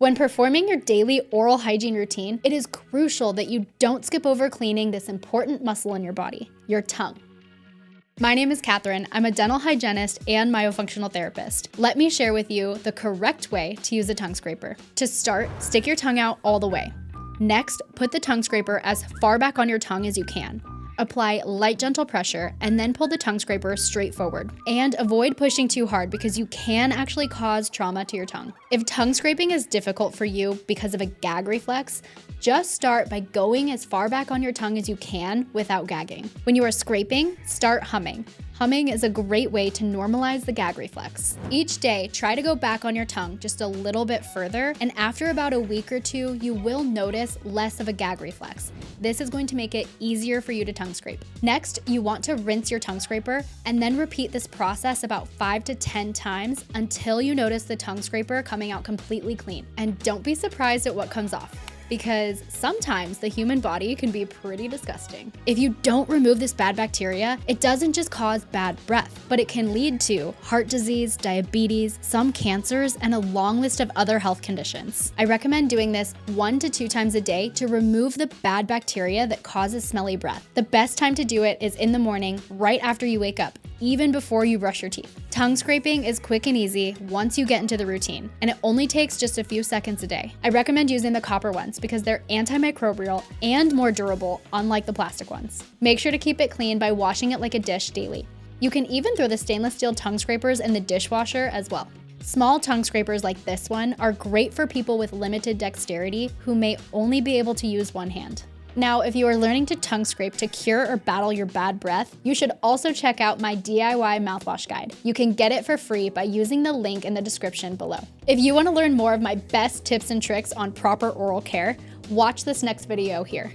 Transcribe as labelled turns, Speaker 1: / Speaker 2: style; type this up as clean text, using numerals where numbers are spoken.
Speaker 1: When performing your daily oral hygiene routine, it is crucial that you don't skip over cleaning this important muscle in your body, your tongue. My name is Catherine. I'm a dental hygienist and myofunctional therapist. Let me share with you the correct way to use a tongue scraper. To start, stick your tongue out all the way. Next, put the tongue scraper as far back on your tongue as you can. Apply light, gentle pressure, and then pull the tongue scraper straight forward. And avoid pushing too hard because you can actually cause trauma to your tongue. If tongue scraping is difficult for you because of a gag reflex, just start by going as far back on your tongue as you can without gagging. When you are scraping, start humming. Humming is a great way to normalize the gag reflex. Each day, try to go back on your tongue just a little bit further, and after about a week or two, you will notice less of a gag reflex. This is going to make it easier for you to tongue scrape. Next, you want to rinse your tongue scraper and then repeat this process about 5 to 10 times until you notice the tongue scraper coming out completely clean. And don't be surprised at what comes off, because sometimes the human body can be pretty disgusting. If you don't remove this bad bacteria, it doesn't just cause bad breath, but it can lead to heart disease, diabetes, some cancers, and a long list of other health conditions. I recommend doing this 1 to 2 times a day to remove the bad bacteria that causes smelly breath. The best time to do it is in the morning, right after you wake up, even before you brush your teeth. Tongue scraping is quick and easy once you get into the routine, and it only takes just a few seconds a day. I recommend using the copper ones because they're antimicrobial and more durable, unlike the plastic ones. Make sure to keep it clean by washing it like a dish daily. You can even throw the stainless steel tongue scrapers in the dishwasher as well. Small tongue scrapers like this one are great for people with limited dexterity who may only be able to use one hand. Now, if you are learning to tongue scrape to cure or battle your bad breath, you should also check out my DIY mouthwash guide. You can get it for free by using the link in the description below. If you want to learn more of my best tips and tricks on proper oral care, watch this next video here.